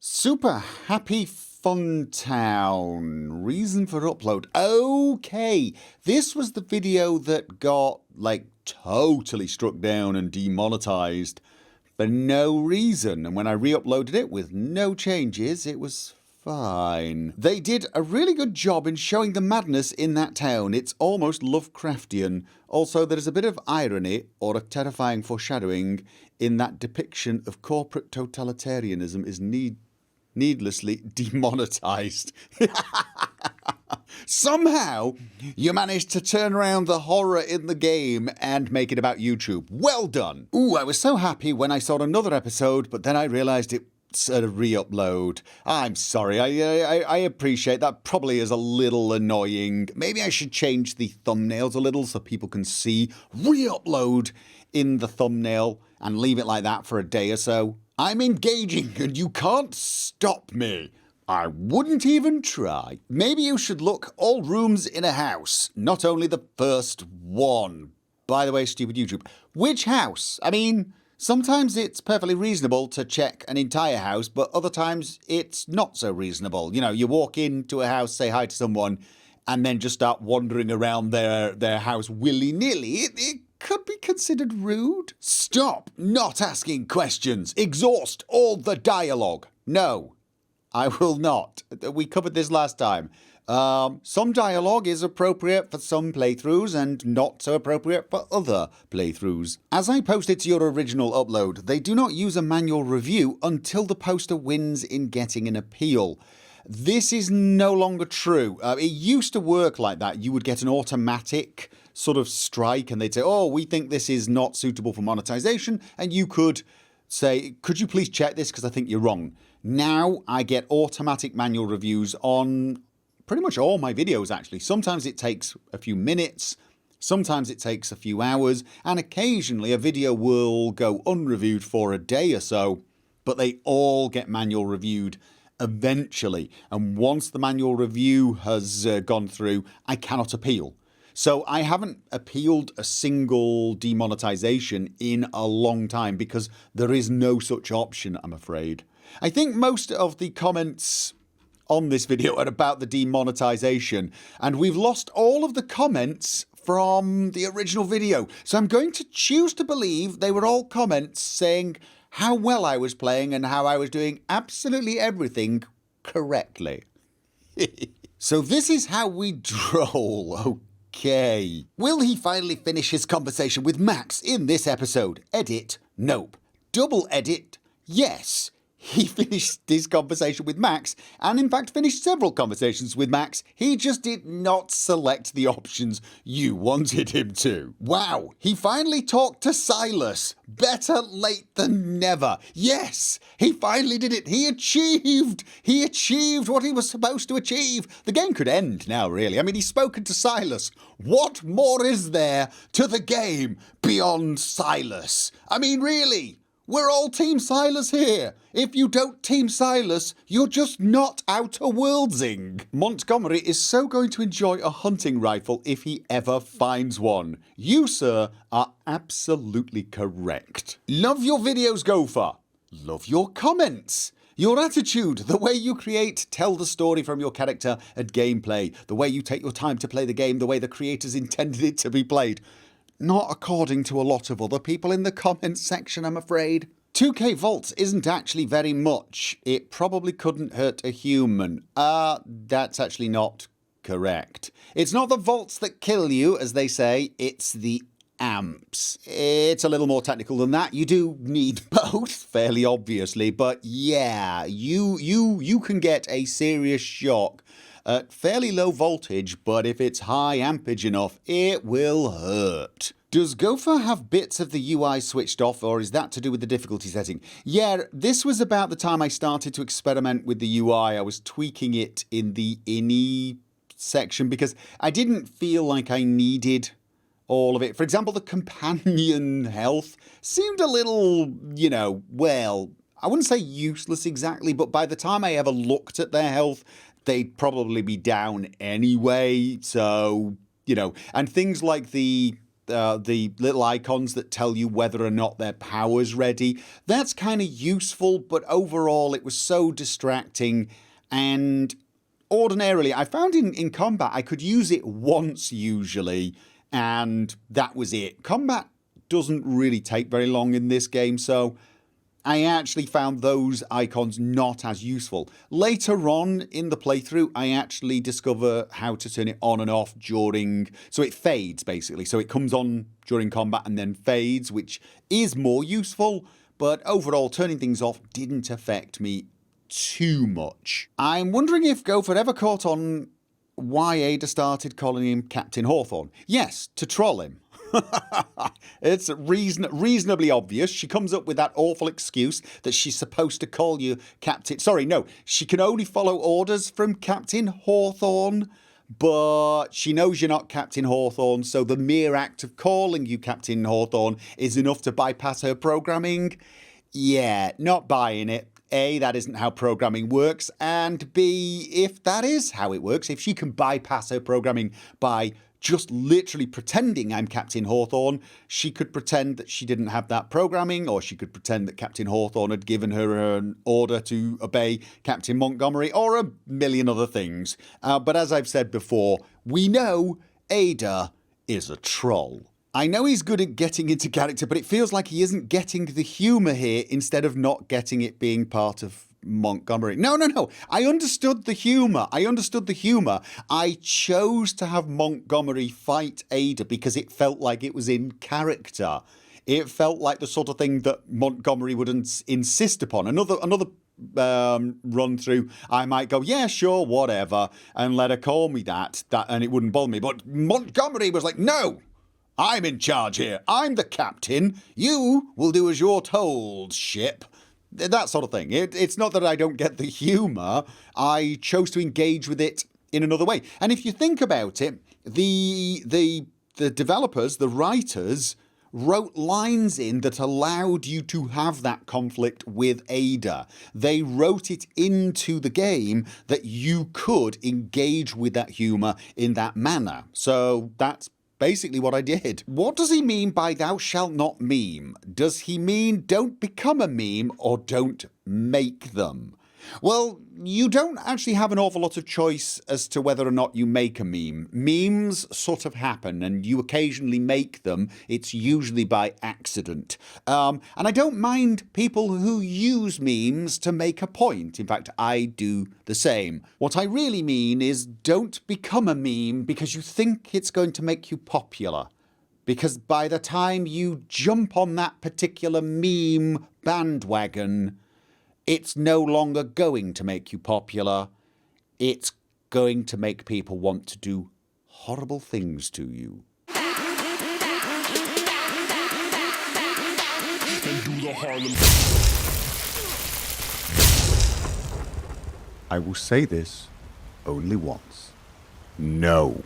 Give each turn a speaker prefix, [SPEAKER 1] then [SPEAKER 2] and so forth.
[SPEAKER 1] Super happy fun town. Reason for upload. Okay, this was the video that got totally struck down and demonetized for no reason. And when I re-uploaded it with no changes, it was fine. They did a really good job in showing the madness in that town. It's almost Lovecraftian. Also, there's a bit of irony or a terrifying foreshadowing in that depiction of corporate totalitarianism is needlessly demonetized. Somehow, you managed to turn around the horror in the game and make it about YouTube. Well done. Ooh, I was so happy when I saw another episode, but then I realized it's a re-upload. I'm sorry, I appreciate that. Probably is a little annoying. Maybe I should change the thumbnails a little so people can see re-upload in the thumbnail and leave it like that for a day or so. I'm engaging and you can't stop me. I wouldn't even try. Maybe you should look all rooms in a house, not only the first one. By the way, stupid YouTube, which house? I mean, sometimes it's perfectly reasonable to check an entire house, but other times it's not so reasonable. You know, you walk into a house, say hi to someone, and then just start wandering around their house willy-nilly. It could be considered rude. Stop not asking questions. Exhaust all the dialogue. No, I will not. We covered this last time. Some dialogue is appropriate for some playthroughs and not so appropriate for other playthroughs. As I posted to your original upload, they do not use a manual review until the poster wins in getting an appeal. This is no longer true. It used to work like that. You would get an automatic sort of strike and they'd say, oh, we think this is not suitable for monetization, and you could say, could you please check this because I think you're wrong. Now I get automatic manual reviews on pretty much all my videos actually. Sometimes it takes a few minutes, sometimes it takes a few hours, and occasionally a video will go unreviewed for a day or so, but they all get manual reviewed eventually. And once the manual review has gone through, I cannot appeal. So I haven't appealed a single demonetization in a long time because there is no such option, I'm afraid. I think most of the comments on this video are about the demonetization, and we've lost all of the comments from the original video. So I'm going to choose to believe they were all comments saying how well I was playing and how I was doing absolutely everything correctly. So this is how we droll. Okay. Will he finally finish his conversation with Max in this episode? Edit, nope. Double edit, yes. He finished his conversation with Max, and in fact finished several conversations with Max. He just did not select the options you wanted him to. Wow, he finally talked to Silas. Better late than never. Yes, he finally did it. He achieved what he was supposed to achieve. The game could end now, really. I mean, he's spoken to Silas. What more is there to the game beyond Silas? I mean, really? We're all Team Silas here. If you don't Team Silas, you're just not outer-worldsing. Montgomery is so going to enjoy a hunting rifle if he ever finds one. You, sir, are absolutely correct. Love your videos, Gopher. Love your comments. Your attitude, the way you tell the story from your character and gameplay, the way you take your time to play the game, the way the creators intended it to be played. Not according to a lot of other people in the comments section, I'm afraid. 2k volts isn't actually very much. It probably couldn't hurt a human. That's actually not correct. It's not the volts that kill you, as they say, it's the amps. It's a little more technical than that. You do need both, fairly obviously, but yeah, you can get a serious shock at fairly low voltage, but if it's high ampage enough, it will hurt. Does Gopher have bits of the UI switched off, or is that to do with the difficulty setting? Yeah, this was about the time I started to experiment with the UI. I was tweaking it in the INI section because I didn't feel like I needed all of it. For example, the companion health seemed a little, well, I wouldn't say useless exactly, but by the time I ever looked at their health, they'd probably be down anyway, so, and things like the the little icons that tell you whether or not their power's ready. That's kind of useful, but overall it was so distracting. And ordinarily, I found in combat I could use it once usually, and that was it. Combat doesn't really take very long in this game, so I actually found those icons not as useful. Later on in the playthrough, I actually discover how to turn it on and off during... So it fades, basically. So it comes on during combat and then fades, which is more useful. But overall, turning things off didn't affect me too much. I'm wondering if Gopher ever caught on why Ada started calling him Captain Hawthorne. Yes, to troll him. It's reasonably obvious. She comes up with that awful excuse that she's supposed to call you Captain... Sorry, no. She can only follow orders from Captain Hawthorne, but she knows you're not Captain Hawthorne, so the mere act of calling you Captain Hawthorne is enough to bypass her programming. Yeah, not buying it. A, that isn't how programming works, and B, if that is how it works, if she can bypass her programming by just literally pretending I'm Captain Hawthorne, she could pretend that she didn't have that programming, or she could pretend that Captain Hawthorne had given her an order to obey Captain Montgomery, or a million other things. But as I've said before, we know Ada is a troll. I know he's good at getting into character, but it feels like he isn't getting the humour here instead of not getting it being part of Montgomery. No. I understood the humour. I chose to have Montgomery fight Ada because it felt like it was in character. It felt like the sort of thing that Montgomery would insist upon. Another run through, I might go, yeah, sure, whatever, and let her call me that, and it wouldn't bother me. But Montgomery was like, no, I'm in charge here. I'm the captain. You will do as you're told, ship. That sort of thing. It's not that I don't get the humour. I chose to engage with it in another way. And if you think about it, the developers, the writers, wrote lines in that allowed you to have that conflict with Ada. They wrote it into the game that you could engage with that humour in that manner. So that's basically what I did. What does he mean by thou shalt not meme? Does he mean don't become a meme or don't make them? Well, you don't actually have an awful lot of choice as to whether or not you make a meme. Memes sort of happen and you occasionally make them. It's usually by accident. And I don't mind people who use memes to make a point. In fact, I do the same. What I really mean is don't become a meme because you think it's going to make you popular. Because by the time you jump on that particular meme bandwagon, it's no longer going to make you popular. It's going to make people want to do horrible things to you. I will say this only once. No.